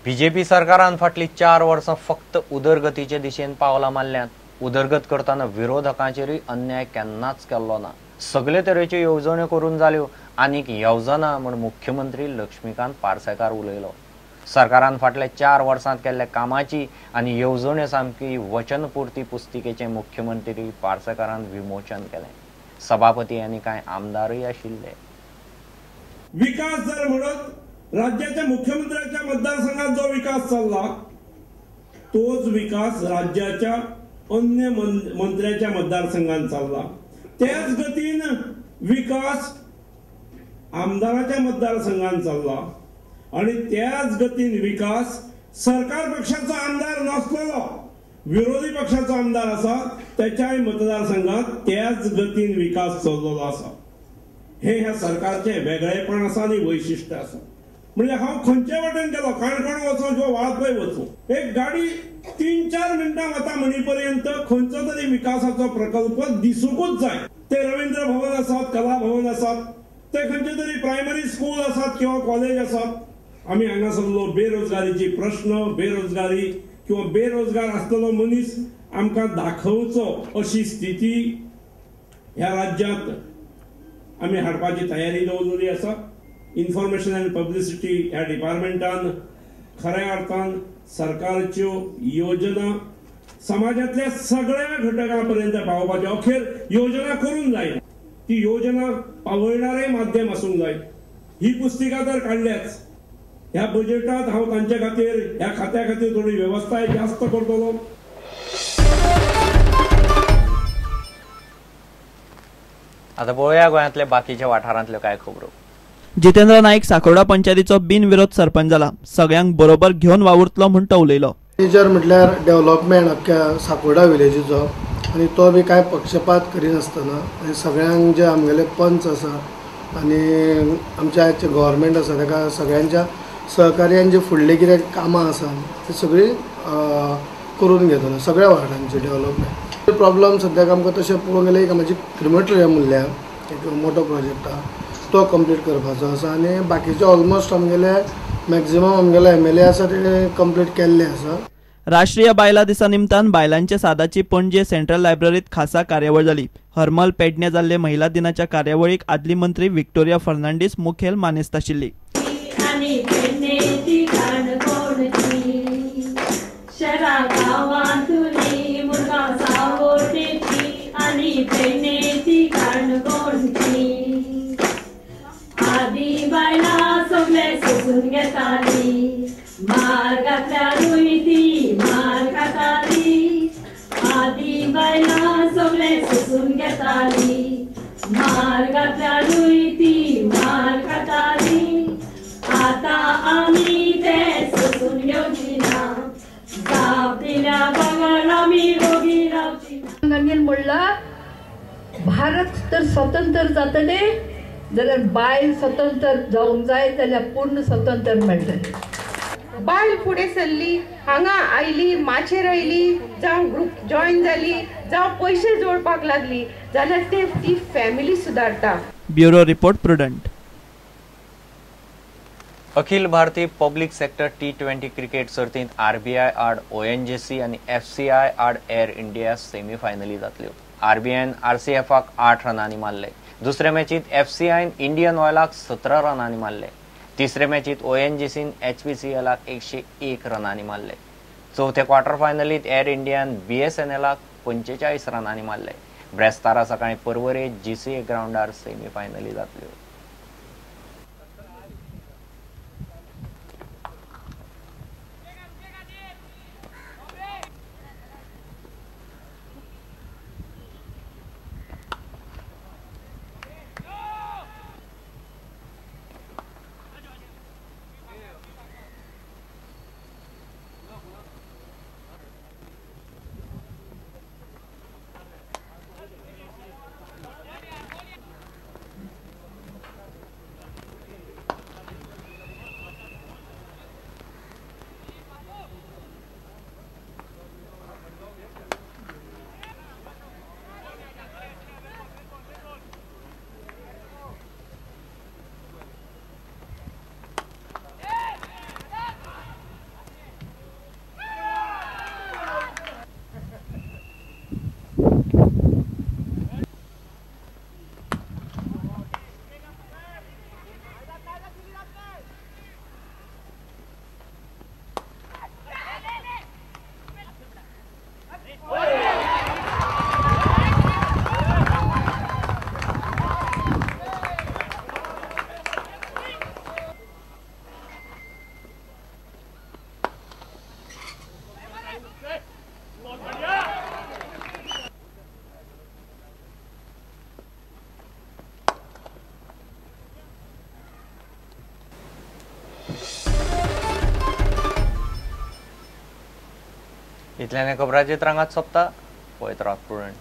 BJP सरकारान फाटली 4 वर्सां फक्त उदरगतीचे दिशेन पावलां मारल्यात. उदरगत करताना विरोधकांचेरूय अन्याय केन्नाच केल्लो ना. सगळे तरेच्यो येवजण्यो करून जाल्यो आनीक येवजना म्हण मुख्यमंत्री लक्ष्मीकांत पार्सेकार उलयलो. सरकारान फाटल्या 4 वर्सांत केल्ल्या कामाची आनी येवजण्यो सामकी वचनपुर्ती पुस्तिकेचें मुख्यमंत्री पार्सेकारान विमोचन केलें. सभापती आनी कांय आमदारय आशिल्ले. विकास जर म्हणत राज्याच्या मुख्यमंत्र्याच्या मतदारसंघात जो विकास चालला तोच विकास राज्याच्या अन्य मंत्र्याच्या मतदारसंघात चालला. त्याच गतीन विकास आमदाराच्या मतदारसंघात चालला आणि त्याच गतीन विकास सरकार पक्षाचा आमदार नसलेलो विरोधी पक्षाचा आमदार असा त्याच्याही मतदारसंघात त्याच गतीन विकास चललेलो असा. हे ह्या सरकारचे वेगळेपण असा आणि वैशिष्ट्य असा. म्हणजे हांव खंयचे वाटेन गेलो काणकोण वचूं किंवा वाळपय वचूं एक गाडी 3-4 मिनटां वता म्हणी पर्यंत खंयचो तरी विकासाचो प्रकल्प दिसूंकूच जाय. ते रवींद्र भवन आसात, कला भवन आसात, ते खंयचे तरी प्रायमरी स्कूल आसात किंवा कॉलेज आसात. आमी हांगासरलो बेरोजगारीची प्रश्न बेरोजगारी किंवा बेरोजगार आसलेलो मनीस आमकां दाखोवचो अशी स्थिती ह्या राज्यांत आमी हाडपाची तयारी दवरलेली आसा. इन्फॉर्मेशन अँड पब्लिसिटी ह्या डिपार्टमेंटान खऱ्या अर्थान सरकारच्यो योजना समाजातल्या सगळ्या घटकांपर्यंत पावोवपाच्यो. अखेर योजना करून जाय ती योजना पावयणारे माध्यम आसूंक जाय. ही पुस्तिका तर काडल्याच. ह्या बजेटात हांव तांचे खातीर ह्या खात्या खातीर थोडी व्यवस्थाय जास्त करतलो. आता पळोवया गोंयांतल्या बाकीच्या वाठारांतल्यो कांय खबरो. जितेंद्र नाईक साकोडा पंचायतीचो बिनविरोध सरपंच जाला. सगळ्यांक बरोबर घेवन वावुरतलो म्हूण तो उलयलो. मेजर म्हटल्यार डेव्हलपमेंट अख्ख्या साकोडा विलेजीचो आनी तो बी कांय पक्षपात करिनासतना आनी सगळ्यांक जे आमगेले पंच आसा आनी आमच्या आयचे गव्हर्मेंट आसा ताका सगळ्यांच्या सहकार्यान जी फुडली कितें कामां आसा ती सगळी करून घेतलो सगळ्या वाठारांची डेव्हलपमेंट. प्रॉब्लम सद्याक आमकां तशें पळोवंक गेल्यार एक आमची क्रिमेटोरियम उरल्या एक मोठो प्रोजेक्ट आहा तो कंप्लीट करपाचो आसा आनी बाकीचे ऑलमोस्ट आमगेले मॅक्झिमम आमगेले MLA आसा ते कंप्लीट केल्ले आसा. राष्ट्रीय बायलां दिसा निमतान बायलांच्या सादाची पणजे सेंट्रल लायब्ररीत खासा कार्यावळ जाली. हरमल पेडणे जाल्ले महिला दिनाच्या कार्यावळीक आदली मंत्री व्हिक्टोरिया फर्नांडीस मुखेल मानेस्त आशिल्ली. आदी बायला सगळे सोसून घेताली मार्गातल्या रुयती मार खाताली. आदी बायला सगळे सोसून घेताली मार्गातल्या रुयती मार खाताली. आता आमी ते सोसून घेवची ना जाप दिल्या बगर आमी रोगी रावची ना. म्हणला भारत तर स्वतंत्र जातले जाल्यार बायल स्वतंत्र जावंक जाय जाल्यार पूर्ण स्वतंत्र मेळटलें. बायल फुडें सरली हांगा आयली माचेर आयली जावं ग्रुप जॉयन जाली जावं पयशे जोडपाक लागली जाल्यार ती फॅमिली सुदारता. Bureau report Prudent. अखिल भारतीय पब्लिक सेक्टर T20 क्रिकेट सर्तींत RBI आड ONGC आनी FCI आड एअर इंडिया सेमीफायनली जातल्यो. RBIन RCFक 8 रनांनी मारले. दुसरे मॅचीत FCIन इंडियन ऑयलाक 17 रनांनी मारले. तिसरे मॅचीत ONGCन HPCLक 101 रनांनी मारले. चौथे क्वार्टर फायनलीत एअर इंडियान BSNLक 45 रनांनी मारले. ब्रेस्तारा सकाळी परवरे GCA ग्राउंडार सेमीफायनली जातल्यो. इतल्यान खबरांची तरंगात सोंपता. पळयत रावत पुरण.